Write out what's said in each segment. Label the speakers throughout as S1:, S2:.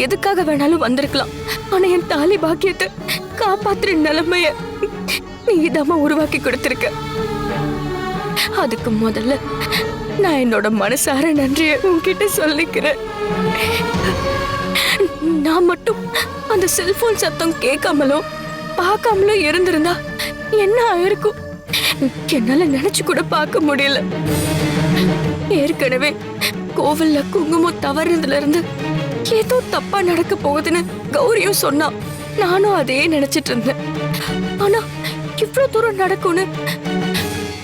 S1: எதுக்காக வேணாலும் வந்திருக்கலாம். ஆனா என் தாலி பாக்கியத்தை காப்பாத்துற நிலைமைய நீதாம்மா உருவாக்கி கொடுத்திருக்க. அதுக்கு முதல்ல நான் என்னோட மனசார நன்றிய உன்கிட்ட சொல்லிக்கிறேன். நான் மட்டும் அந்த செல்போன் சத்தம் கேட்காமலோ பார்க்காமலோ இருந்திருந்தா என்ன ஆயிருக்கும் என்னால நினைச்சு கூட பார்க்க முடியல. ஏற்கனவே கோவில்ல குங்குமம் தவறுனதுல இருந்து ஏதோ தப்பா நடக்க போகுதுன்னு கௌரியும் சொன்னா. நானும் அதே நினைச்சிட்டு இருந்தேன். ஆனா இவ்வளவு தூரம் நடக்கும்னு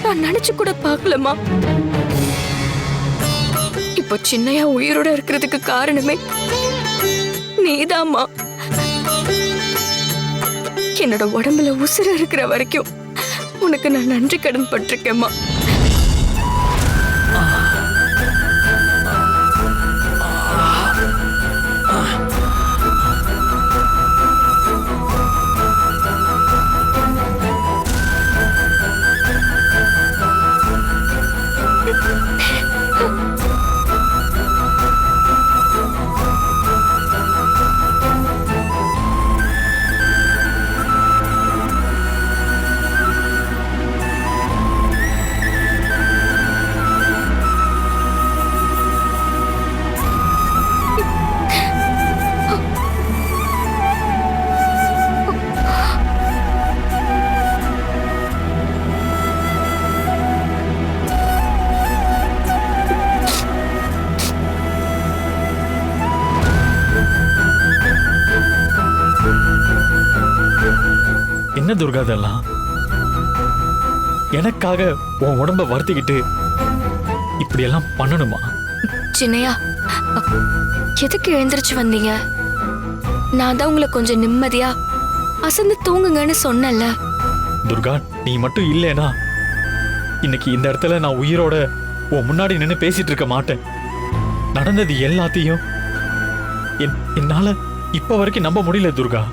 S1: நான் நினைச்சு கூட பார்க்கலமா. இப்போ சின்னையா உயிரோட இருக்கிறதுக்கு காரணமே நீதாம்மா. என்னோட உடம்புல உசுர இருக்கிற வரைக்கும் உனக்கு நான் நன்றி கடன் பட்டிருக்கேம்மா.
S2: என்ன துர்கா இதெல்லாம்? எனக்காக உன் உடம்ப வருத்திக்கிட்டு இப்படி எல்லாம் பண்ணணுமா?
S1: சின்னையா, எதுக்கு எழுந்திருச்சு வந்தீங்க? நான் தான் உங்களை கொஞ்சம் நிம்மதியா அசந்து தூங்குங்கன்னு சொன்னல.
S2: துர்கா, நீ மட்டும் இல்லைனா இன்னைக்கு இந்த இடத்துல நான் உயிரோட உன் முன்னாடி நின்று பேசிட்டு இருக்க மாட்டேன். நடந்தது எல்லாத்தையும் என்னால இப்ப வரைக்கும் நம்ப முடியல துர்கா.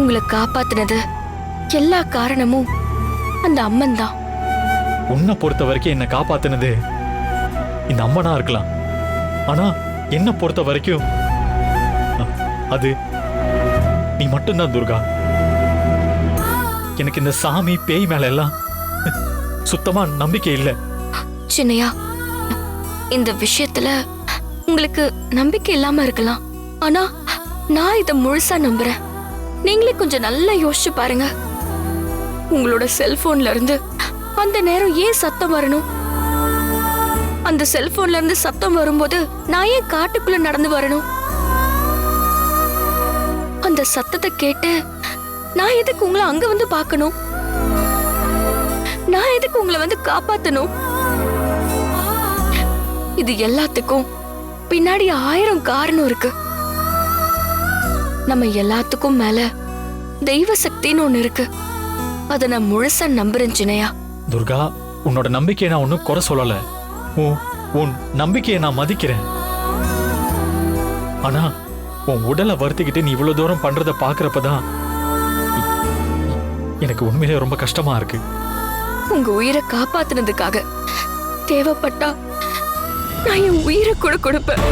S1: உங்களை காப்பாத்தினது எல்லா காரணமும் அந்த அம்மன் தான்.
S2: உன்னை பொறுத்த வரைக்கும் என்ன காப்பாத்தினது இந்த அம்மனா இருக்கலாம். ஆனா என்ன பொறுத்த வரைக்கும் அது நீ மட்டும்தான் துர்கா. எனக்கு இந்த சாமி பேய் மேல எல்லாம் சுத்தமா நம்பிக்கை இல்லை.
S1: சின்னையா, இந்த விஷயத்துல உங்களுக்கு நம்பிக்கை இல்லாம இருக்கலாம். ஆனா நான் இத முழுசா நம்புறேன். நீங்களே கொஞ்சம் நல்லா யோசிச்சு பாருங்க. உங்களோட செல்போன்ல இருந்து அந்த நேரம் ஏன் சத்தம் வரணும்? அந்த செல்போன்ல இருந்து சத்தம் வரும்போது நான் ஏன் காட்டுக்குள்ள நடந்து வரணும்? அந்த சத்தத்தை கேட்டு நான் எதுக்கு உங்களை அங்க வந்து பார்க்கணும்? நான் எதுக்கு உங்களை வந்து காப்பாத்தணும்? இது எல்லாத்துக்கும் பின்னாடி 1000 காரணம் இருக்கு. நம்ம எல்லாத்துக்கும் மேல தெய்வ சக்தின்னு ஒண்ணு இருக்கு. அத நான் முழுசா நம்புறேன் சின்னையா.
S2: துர்கா, உன்னோட நம்பிக்கையை நான் ஒன்னும் குறை சொல்லல. உன் நம்பிக்கையை நான் மதிக்கிறேன். ஆனா உன் உடலை வருத்திக்கிட்டு நீ இவ்வளவு தூரம் பண்றத பாக்குறப்பதான் எனக்கு உண்மையிலே ரொம்ப கஷ்டமா இருக்கு.
S1: உங்க உயிரை காப்பாத்துனதுக்காக தேவைப்பட்டா நான் என் உயிரை கூட கொடுப்பேன்.